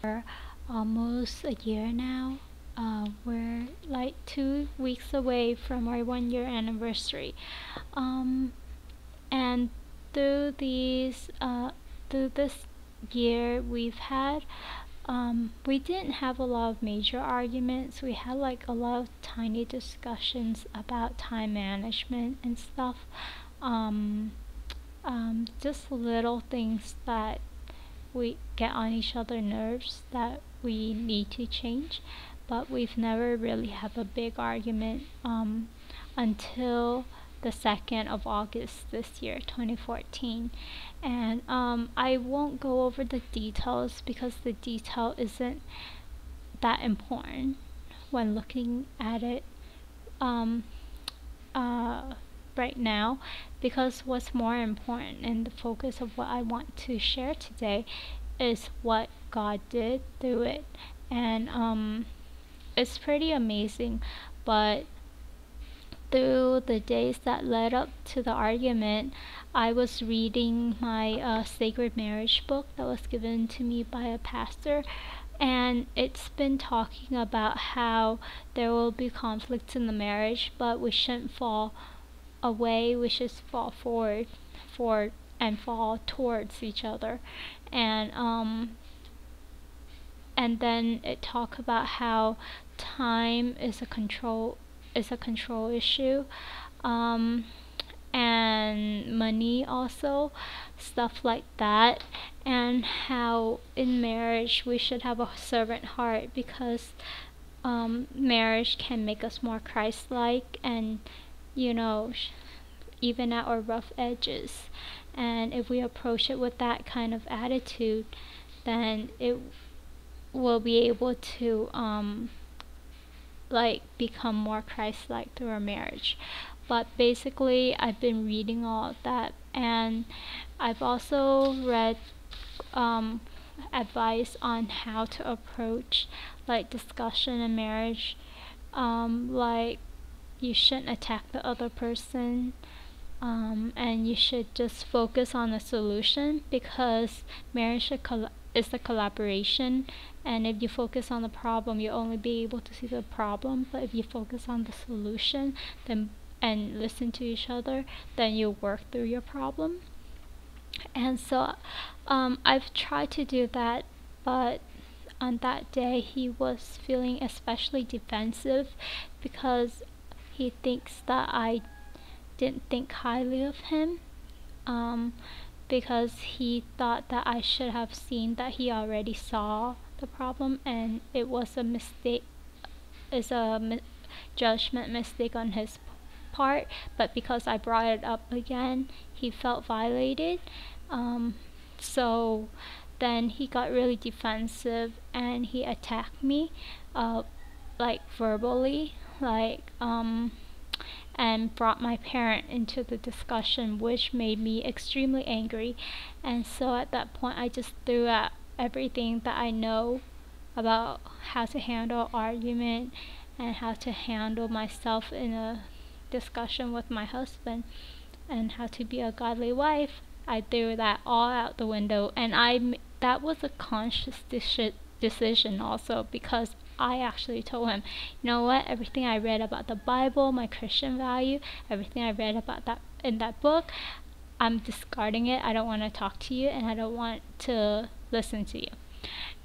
for almost a year now. We're like 2 weeks away from our 1 year anniversary. And through this year we've had, we didn't have a lot of major arguments. We had like a lot of tiny discussions about time management and stuff. Just little things that we get on each other's nerves that we need to change, but we've never really had a big argument until the 2nd of August this year, 2014. And I won't go over the details because the detail isn't that important when looking at it right now, because what's more important and the focus of what I want to share today is what God did through it. And it's pretty amazing. But through the days that led up to the argument, I was reading my Sacred Marriage book that was given to me by a pastor, and it's been talking about how there will be conflicts in the marriage, but we shouldn't fall away, we should fall forward and fall towards each other. And then it talked about how time is a control issue, and money also, stuff like that, and how in marriage we should have a servant heart, because marriage can make us more Christ-like and even at our rough edges. And if we approach it with that kind of attitude, then it will be able to become more Christ-like through our marriage. But basically, I've been reading all of that, and I've also read advice on how to approach discussion in marriage. You shouldn't attack the other person, and you should just focus on the solution, because marriage is a collaboration. And if you focus on the problem, you'll only be able to see the problem. But if you focus on the solution, and listen to each other, then you'll work through your problem. And so I've tried to do that, but on that day he was feeling especially defensive because he thinks that I didn't think highly of him, because he thought that I should have seen that he already saw the problem, and it was a mistake, judgment mistake on his part. But because I brought it up again, he felt violated. So then he got really defensive and he attacked me, verbally, and brought my parent into the discussion, which made me extremely angry. And so at that point, I just threw out everything that I know about how to handle argument and how to handle myself in a discussion with my husband and how to be a godly wife. I threw that all out the window, and that was a conscious decision also, because I actually told him, you know what, everything I read about the Bible, my Christian value, everything I read about that in that book, I'm discarding it. I don't want to talk to you, and I don't want to listen to you.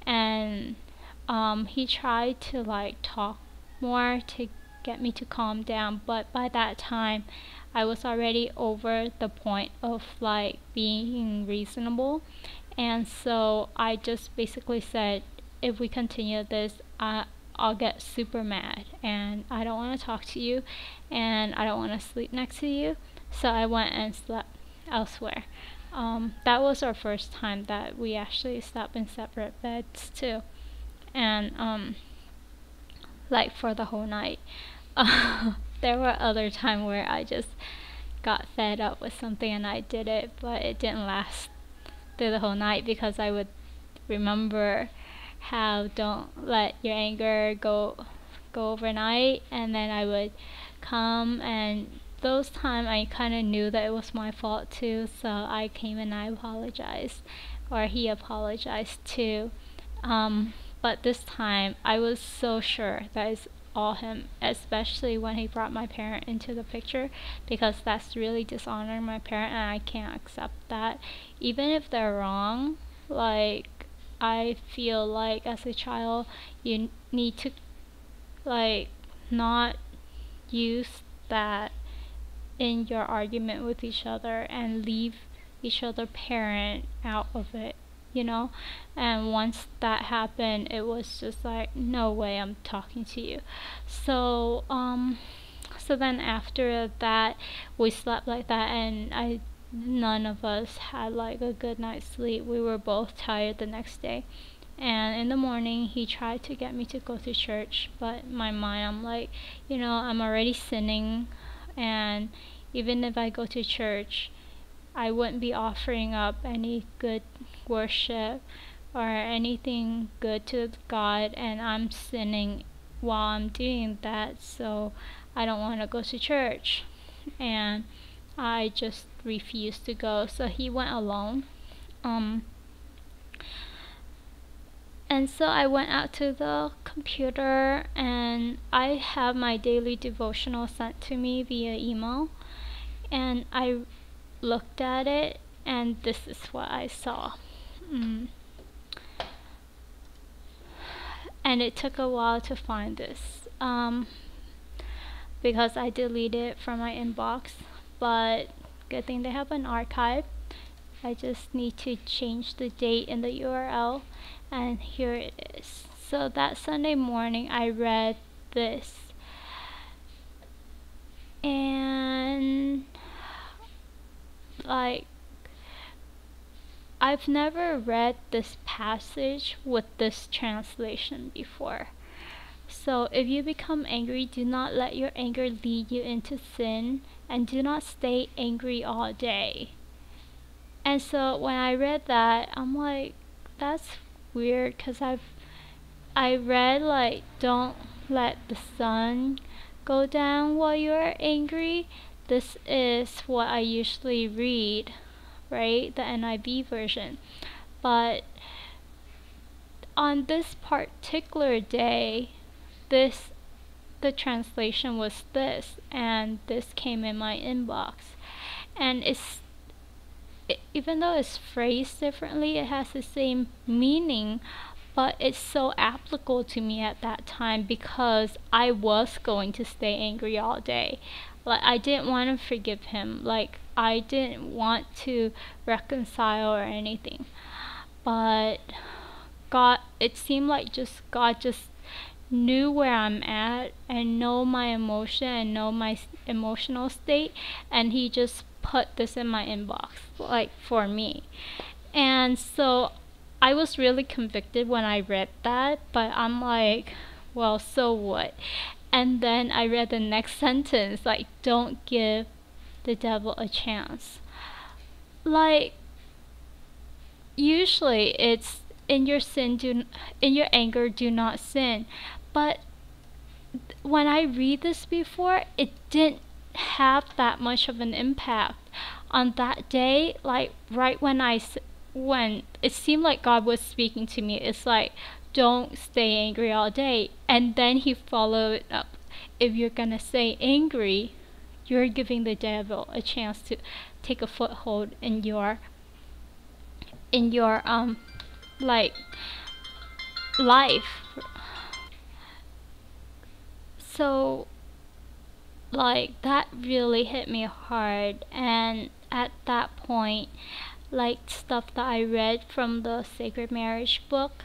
And he tried to talk more to get me to calm down, but by that time I was already over the point of being reasonable. And so I just basically said, if we continue this, I'll get super mad, and I don't want to talk to you, and I don't want to sleep next to you. So I went and slept elsewhere. That was our first time that we actually slept in separate beds too, and for the whole night. There were other times where I just got fed up with something and I did it, but it didn't last through the whole night, because I would remember how don't let your anger go overnight, and then I would come, and those times I kind of knew that it was my fault too, so I came and I apologized, or he apologized too. But this time I was so sure that it's all him, especially when he brought my parent into the picture, because that's really dishonoring my parent and I can't accept that. Even if they're wrong, like, I feel like as a child you need to, like, not use that in your argument with each other and leave each other parent out of it, you know. And once that happened, it was just like, no way I'm talking to you. So so then after that we slept like that, and none of us had like a good night's sleep. We were both tired the next day. And in the morning he tried to get me to go to church, but in my mind I'm like, you know, I'm already sinning, and even if I go to church, I wouldn't be offering up any good worship or anything good to God, and I'm sinning while I'm doing that, so I don't want to go to church. And I just refused to go, so he went alone. And so I went out to the computer, and I have my daily devotional sent to me via email, and I looked at it, and this is what I saw. And it took a while to find this, because I deleted it from my inbox, but good thing they have an archive. I just need to change the date in the URL, and here it is. So that Sunday morning I read this, and like, I've never read this passage with this translation before. So if you become angry, do not let your anger lead you into sin, and do not stay angry all day. And so when I read that, I'm like, that's weird, because I read like, don't let the sun go down while you're angry. This is what I usually read, right? The NIV version. But on this particular day, the translation was this, and this came in my inbox. And even though it's phrased differently, it has the same meaning, but it's so applicable to me at that time, because I was going to stay angry all day. Like, I didn't want to forgive him. Like, I didn't want to reconcile or anything. But God, it seemed like God just knew where I'm at, and know my emotion, and know my emotional state, and he just put this in my inbox, like, for me. And so I was really convicted when I read that, but I'm like, well, so what? And then I read the next sentence, like, don't give the devil a chance. Like, usually it's in your anger do not sin. But when I read this before, it didn't have that much of an impact. On that day, like, right when it seemed like God was speaking to me, it's like, don't stay angry all day. And then he followed it up, if you're gonna stay angry, you're giving the devil a chance to take a foothold in your like, life. So, like, that really hit me hard. And at that point, like, stuff that I read from the Sacred Marriage book,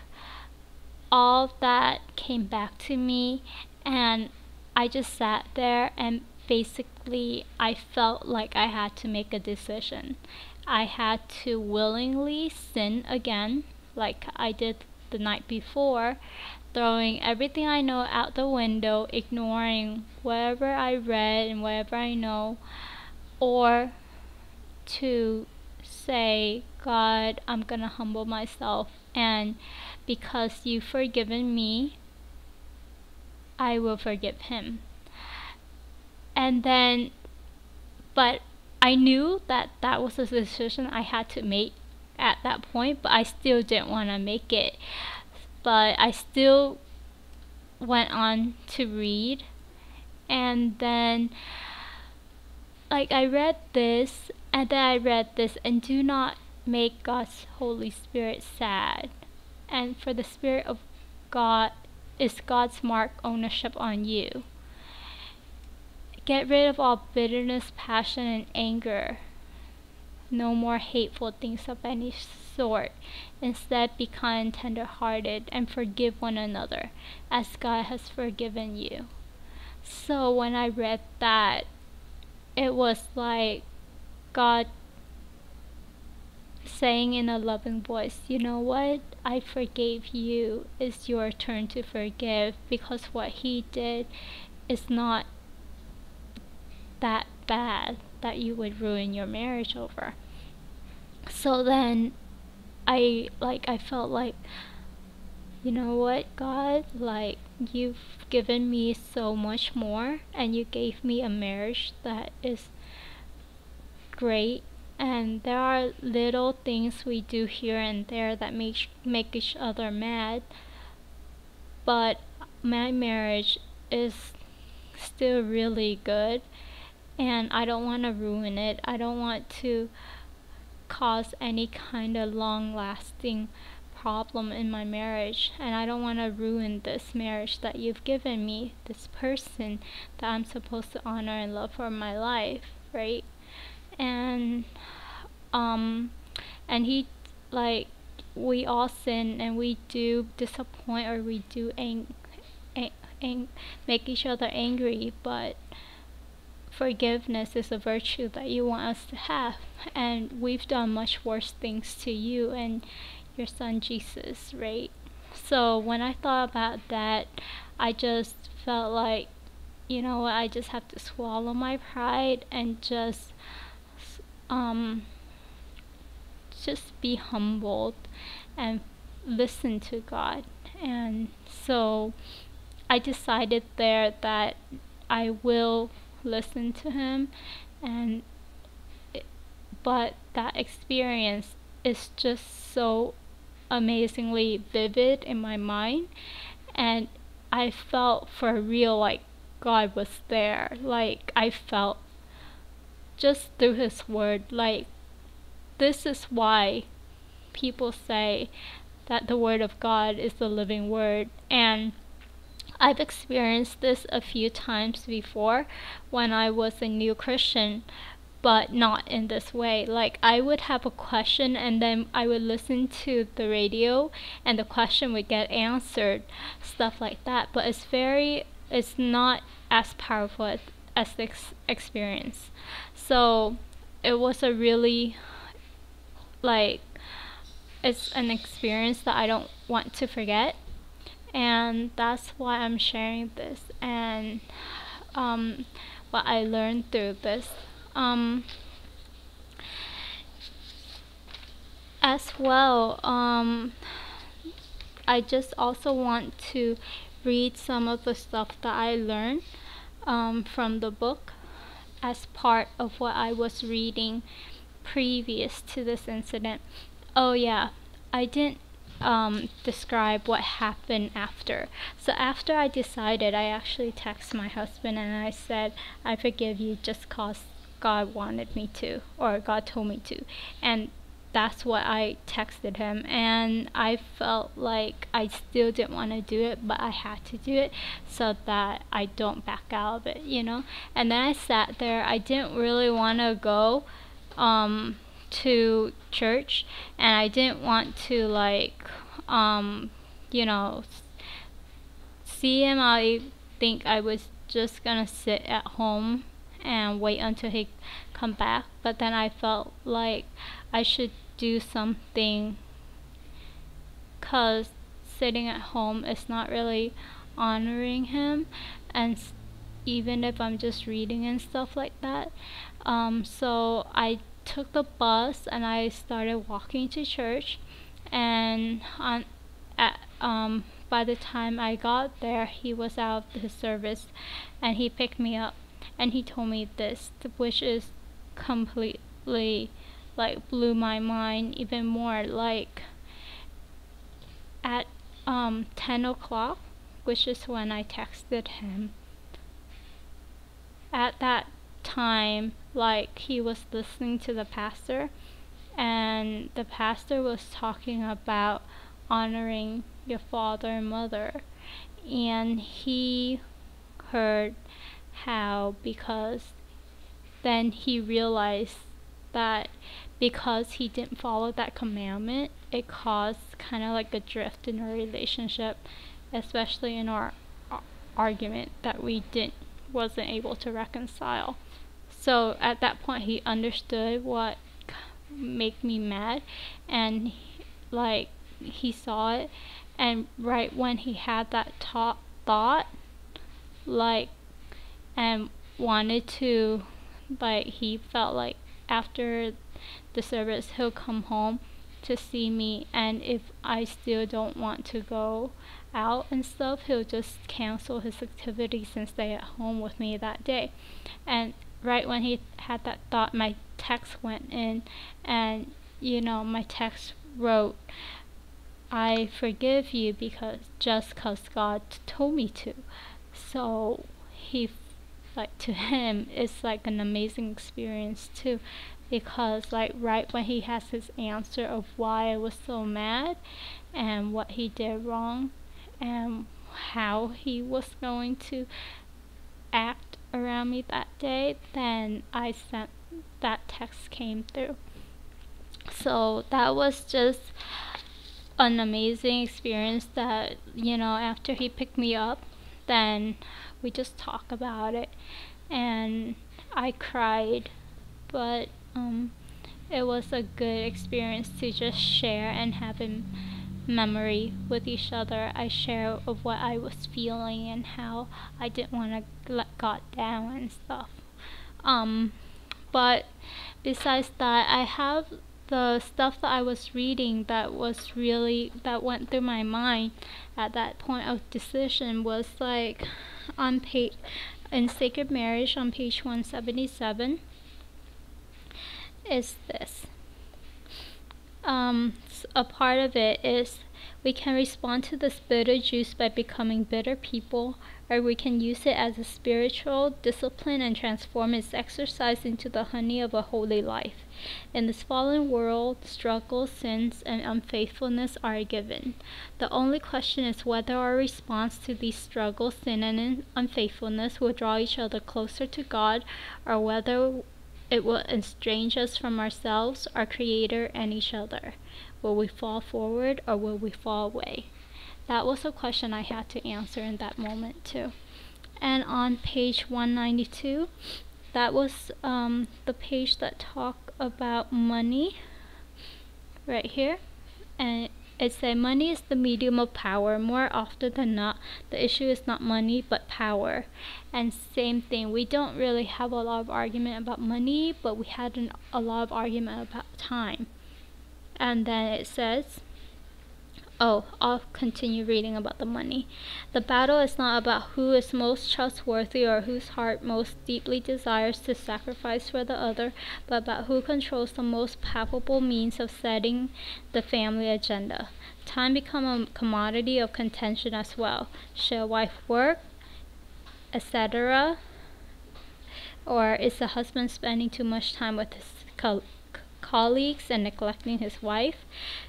all of that came back to me, and I just sat there, and basically I felt like I had to make a decision. I had to willingly sin again, like I did the night before, throwing everything I know out the window, ignoring whatever I read and whatever I know, or to say, God, I'm gonna humble myself, and because you've forgiven me, I will forgive him. And then, but I knew that that was a decision I had to make at that point, but I still didn't want to make it. but I still went on to read. And then I read this, and then I read this, and do not make God's Holy Spirit sad. And for the Spirit of God is God's mark ownership on you. Get rid of all bitterness, passion, and anger. No more hateful things of any sort. Instead, be kind, tender-hearted, and forgive one another, as God has forgiven you. So when I read that, it was like God saying in a loving voice, you know what? I forgave you. It's your turn to forgive, because what he did is not that bad that you would ruin your marriage over. So then I felt like, you know what, God, you've given me so much more, and you gave me a marriage that is great, and there are little things we do here and there that make each other mad, but my marriage is still really good, and I don't want to ruin it. I don't want to cause any kind of long-lasting problem in my marriage, and I don't want to ruin this marriage that you've given me, this person that I'm supposed to honor and love for my life, right? And and he, we all sin, and we do disappoint, or we do make each other angry, but forgiveness is a virtue that you want us to have, and we've done much worse things to you and your son Jesus, right? So when I thought about that, I just felt like, you know what, I just have to swallow my pride and just be humbled and listen to God. And so I decided there that I will listen to him, but that experience is just so amazingly vivid in my mind, and I felt for real like God was there. I felt just through his word, this is why people say that the word of God is the living word. And I've experienced this a few times before when I was a new Christian, but not in this way. I would have a question, and then I would listen to the radio, and the question would get answered, stuff like that. But it's not as powerful as this experience. So it was a really, it's an experience that I don't want to forget, and that's why I'm sharing this, and what I learned through this. As well, I just also want to read some of the stuff that I learned from the book as part of what I was reading previous to this incident. Oh yeah, I didn't describe what happened after. So after I decided, I actually texted my husband and I said, I forgive you just cause God wanted me to, or God told me to. And that's what I texted him, and I felt like I still didn't want to do it, but I had to do it so that I don't back out of it, you know. And then I sat there. I didn't really want to go to church, and I didn't want to see him. I think I was just gonna sit at home and wait until he come back, but then I felt like I should do something, cause sitting at home is not really honoring him, and even if I'm just reading and stuff like that. So I took the bus and I started walking to church, and by the time I got there, he was out of his service, and he picked me up, and he told me this, which is completely blew my mind even more. At 10 o'clock, which is when I texted him. At that time, like, he was listening to the pastor, and the pastor was talking about honoring your father and mother, and he heard how, because then he realized that because he didn't follow that commandment, it caused kind of like a drift in our relationship, especially in our argument that we wasn't able to reconcile. So at that point, he understood what made me mad, and like, he saw it, and right when he had that thought, like, and wanted to, like, he felt like after the service he'll come home to see me, and if I still don't want to go out and stuff, he'll just cancel his activities and stay at home with me that day. And right when he had that thought, my text went in, and my text wrote, "I forgive you just because God told me to." So like, to him, it's like an amazing experience too, because like right when he has his answer of why I was so mad and what he did wrong and how he was going to act around me that day, then that text came through. So that was just an amazing experience that, after he picked me up, then we just talk about it, and I cried, but it was a good experience to just share and have a memory with each other. I share of what I was feeling and how I didn't want to let God down and stuff. But besides that, I have the stuff that I was reading that went through my mind at that point of decision was like in Sacred Marriage on page 177 is this. A part of it is we can respond to this bitter juice by becoming bitter people, or we can use it as a spiritual discipline and transform its exercise into the honey of a holy life. In this fallen world, struggles, sins, and unfaithfulness are given. The only question is whether our response to these struggles, sin, and unfaithfulness will draw each other closer to God, or whether it will estrange us from ourselves, our Creator, and each other. Will we fall forward or will we fall away? That was a question I had to answer in that moment too. And on page 192, that was the page that talked about money right here. And it said, money is the medium of power. More often than not, the issue is not money, but power. And same thing, we don't really have a lot of argument about money, but we had a lot of argument about time. And then it says, I'll continue reading about the money. The battle is not about who is most trustworthy or whose heart most deeply desires to sacrifice for the other, but about who controls the most palpable means of setting the family agenda. Time becomes a commodity of contention as well. Should a wife work, etc.? Or is the husband spending too much time with his colleagues and neglecting his wife?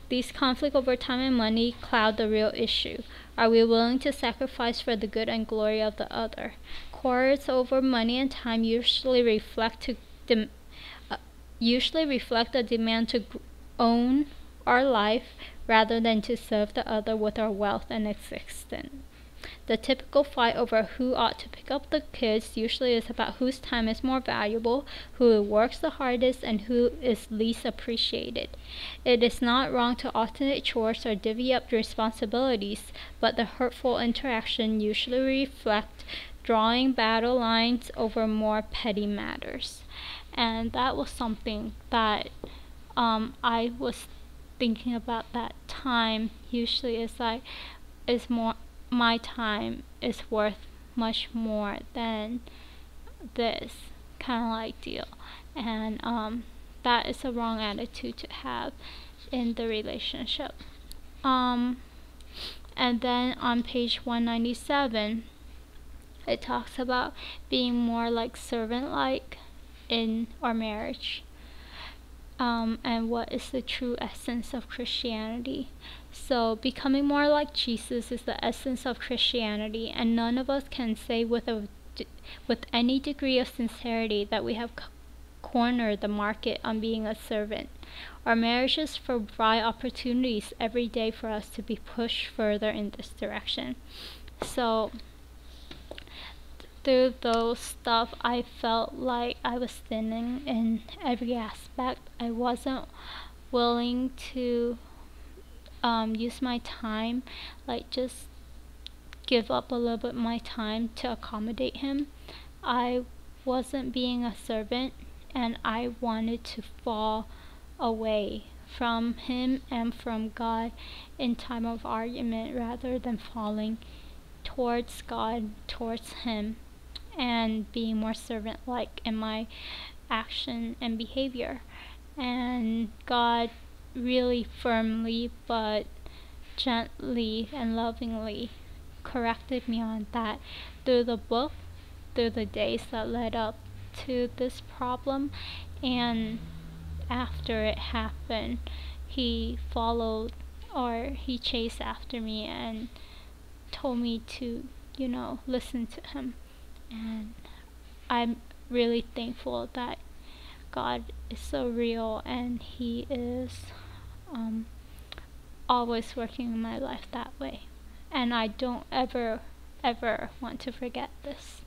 These conflicts over time and money cloud the real issue. Are we willing to sacrifice for the good and glory of the other? Quarrels over money and time usually reflect a demand to own our life rather than to serve the other with our wealth and existence. The typical fight over who ought to pick up the kids usually is about whose time is more valuable, who works the hardest, and who is least appreciated. It is not wrong to alternate chores or divvy up responsibilities, but the hurtful interaction usually reflect drawing battle lines over more petty matters. And that was something that I was thinking about. That time usually is more, my time is worth much more than this kind of like deal, and that is a wrong attitude to have in the relationship. And And then on page 197, it talks about being more like servant-like in our marriage, and what is the true essence of Christianity. So becoming more like Jesus is the essence of Christianity, and none of us can say with any degree of sincerity that we have cornered the market on being a servant. Our marriages provide opportunities every day for us to be pushed further in this direction. So through those stuff, I felt like I was thinning in every aspect. I wasn't willing to use my time, like just give up a little bit of my time to accommodate him. I wasn't being a servant, and I wanted to fall away from him and from God in time of argument rather than falling towards God, towards him, and being more servant-like in my action and behavior. And God really firmly but gently and lovingly corrected me on that through the book, through the days that led up to this problem, and after it happened, he followed, or he chased after me and told me to, listen to him. And I'm really thankful that God is so real, and he is always working in my life that way. And I don't ever want to forget this.